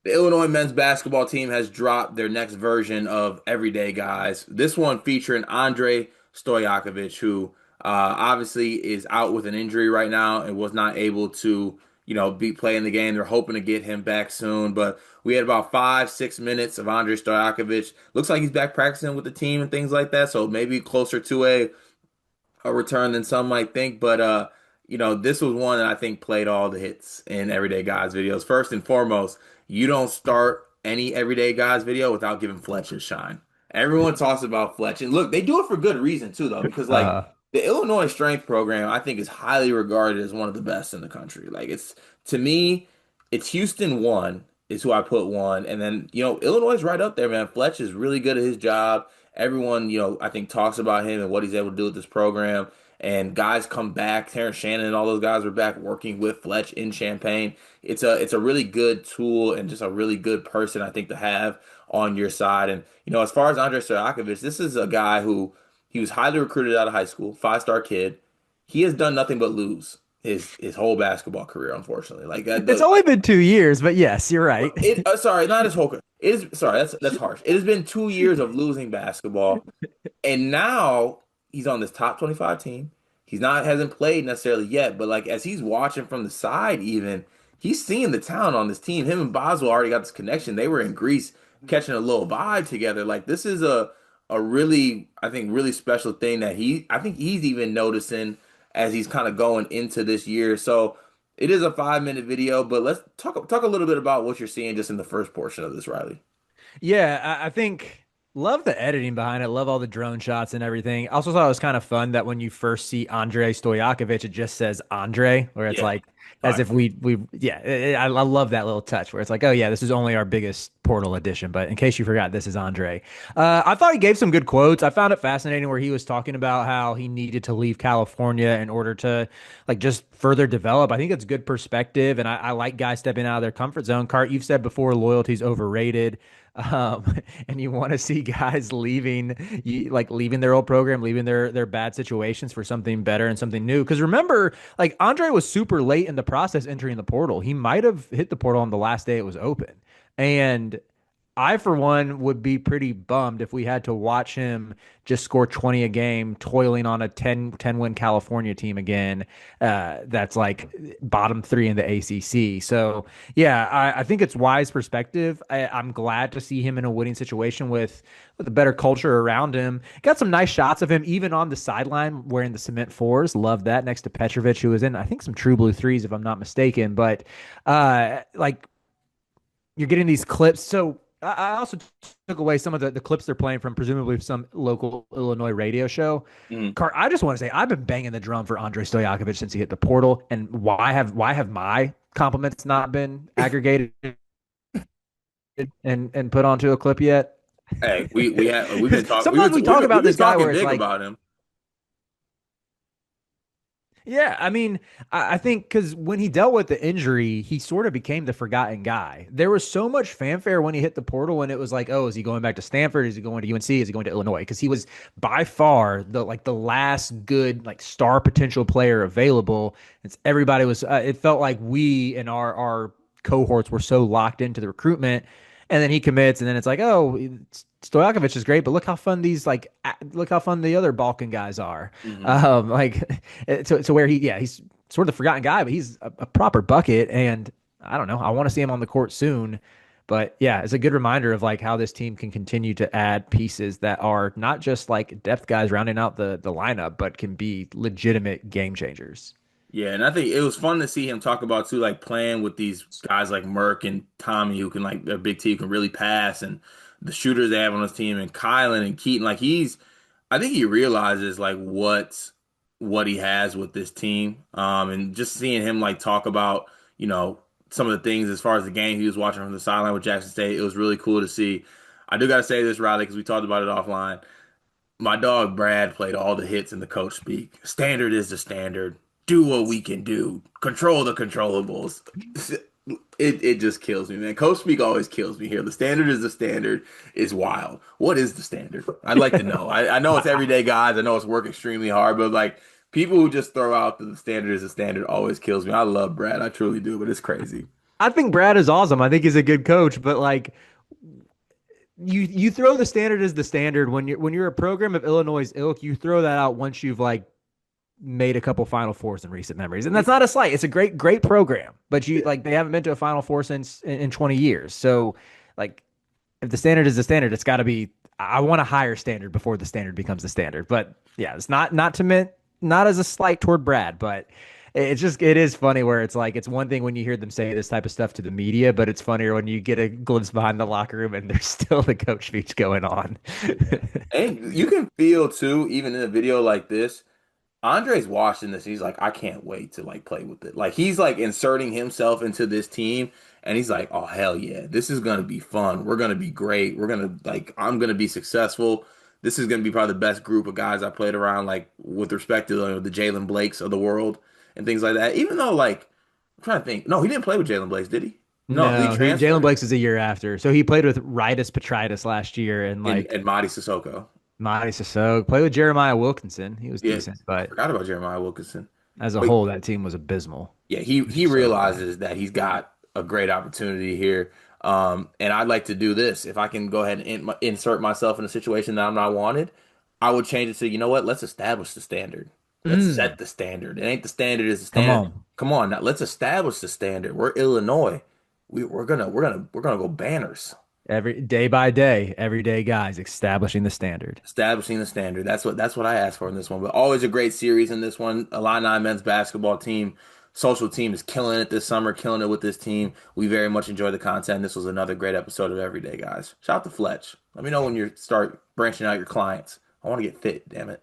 The Illinois men's basketball team has dropped their next version of Everyday Guys. This one featuring Andrej Stojakovic, who obviously is out with an injury right now and was not able to, be playing the game. They're hoping to get him back soon, but we had about 5, 6 minutes of Andrej Stojakovic. Looks like he's back practicing with the team and things like that, so maybe closer to a return than some might think. But this was one that I think played all the hits in Everyday Guys videos. First and foremost, you don't start any Everyday Guys video without giving Fletch his shine. Everyone talks about Fletch, and look, they do it for good reason too, though, because like Uh, the Illinois strength program, I think is highly regarded as one of the best in the country. Like it's to me, it's Houston one is who I put one, and then Illinois is right up there, man. Fletch is really good at his job. Everyone, I think talks about him and what he's able to do with this program. And guys come back. Terrence Shannon and all those guys are back working with Fletch in Champaign. It's a really good tool and just a really good person I think to have on your side. And as far as Andrej Stojakovic, this is a guy who he was highly recruited out of high school, 5-star kid. He has done nothing but lose his whole basketball career, unfortunately. Like it's only been 2 years, but yes, you're right. sorry, not his whole career. It is sorry, that's harsh. It has been 2 years of losing basketball. And now he's on this top 25 team. He's not hasn't played necessarily yet, but like as he's watching from the side, even he's seeing the talent on this team. Him and Boswell already got this connection. They were in Greece catching a little vibe together. Like this is a really, I think, really special thing that I think he's even noticing as he's kind of going into this year. So it is a 5-minute video, but let's talk a little bit about what you're seeing just in the first portion of this, Riley. Yeah, I think love the editing behind it. Love all the drone shots and everything. I also thought it was kind of fun that when you first see Andrej Stojakovic, it just says Andre, where it's Yeah. like as Fire. if we yeah. I love that little touch where it's like, oh yeah, this is only our biggest Portal edition, but in case you forgot, this is Andre. I thought he gave some good quotes. I found it fascinating where he was talking about how he needed to leave California in order to like just further develop. I think it's good perspective, and I like guys stepping out of their comfort zone. Cart, you've said before, loyalty's overrated. And you want to see guys leaving their old program, leaving their bad situations for something better and something new. Because remember, like Andre was super late in the process entering the portal. He might have hit the portal on the last day it was open, and I, for one, would be pretty bummed if we had to watch him just score 20 a game, toiling on a 10 win California team again. That's like bottom three in the ACC. So, yeah, I think it's wise perspective. I'm glad to see him in a winning situation with a better culture around him. Got some nice shots of him, even on the sideline wearing the cement fours. Love that next to Petrovic, who was in, I think, some true blue threes, if I'm not mistaken. But, like, you're getting these clips. So I also took away some of the clips they're playing from presumably some local Illinois radio show. Mhm. Car, I just want to say I've been banging the drum for Andrej Stojakovic since he hit the portal, and why have my compliments not been aggregated and put onto a clip yet? Hey, we've Because been talking sometimes we talk we've about been this guy talking where it's big like, about him. yeah, I mean, I think because when he dealt with the injury, he sort of became the forgotten guy. There was so much fanfare when he hit the portal, and it was like, oh, is he going back to Stanford? Is he going to UNC? Is he going to Illinois? Because he was by far the last good like star potential player available. Everybody was. It felt like we and our cohorts were so locked into the recruitment, and then he commits, and then it's like, oh, Stojakovic is great, but look how fun the other Balkan guys are. Hmm. Like to where he's sort of the forgotten guy, but he's a proper bucket. And I don't know, I want to see him on the court soon. But yeah, it's a good reminder of like how this team can continue to add pieces that are not just like depth guys rounding out the lineup, but can be legitimate game changers. Yeah, and I think it was fun to see him talk about too, like playing with these guys like Merck and Tommy, who can like their big team can really pass, and the shooters they have on his team, and Kylan and Keaton. Like I think he realizes like what he has with this team, and just seeing him like talk about some of the things as far as the game he was watching from the sideline with Jackson State. It was really cool to see. I do got to say this, Riley, because we talked about it offline. My dog Brad played all the hits in the coach speak. Standard is the standard. Do what we can do. Control the controllables. It just kills me, man. Coach speak always kills me here. The standard is the standard is wild. What is the standard? I'd like to know. I know it's everyday guys. I know it's work extremely hard, but like people who just throw out the standard is the standard always kills me. I love Brad. I truly do, but it's crazy. I think Brad is awesome. I think he's a good coach, but like you throw the standard as the standard when you're a program of Illinois' ilk, you throw that out once you've like made a couple Final Fours in recent memories. And that's not a slight. It's a great program, but you like they haven't been to a Final Four since in 20 years. So like if the standard is the standard, it's got to be. I want a higher standard before the standard becomes the standard. But yeah, it's not to meant not as a slight toward Brad, but it's just it is funny where it's like it's one thing when you hear them say this type of stuff to the media, but it's funnier when you get a glimpse behind the locker room and there's still the coach speech going on. And you can feel too, even in a video like this, Andre's watching this. He's like, I can't wait to like play with it. Like he's like inserting himself into this team, and he's like, oh hell yeah, this is gonna be fun. We're gonna be great. We're gonna like, I'm gonna be successful. This is gonna be probably the best group of guys I played around, like with respect to the Jalen Blakes of the world and things like that. Even though like, I'm trying to think. No, he didn't play with Jalen Blakes, did he? No, he No, he Jalen transferred. Blake's is a year after. So he played with Ritus Petritus last year and like And Madi Sissoko. Madi Sissoko. Played with Jeremiah Wilkinson. He was Yeah, decent, I but forgot about Jeremiah Wilkinson. as a But whole, that team was abysmal. yeah, he So bad. realizes that he's got a great opportunity here. And I'd like to do this. If I can go ahead and insert myself in a situation that I'm not wanted, I would change it to, you know what? Let's establish the standard. Let's set Mm, the standard. It ain't the standard, is the come standard. on. Come on now, let's establish the standard. We're Illinois. We're gonna go banners. Every day by day, everyday guys establishing the standard. Establishing the standard. That's what I asked for in this one. But always a great series in this one. Illini men's basketball team, social team is killing it this summer, killing it with this team. We very much enjoy the content. This was another great episode of Everyday Guys. Shout out to Fletch. Let me know when you start branching out your clients. I want to get fit, damn it.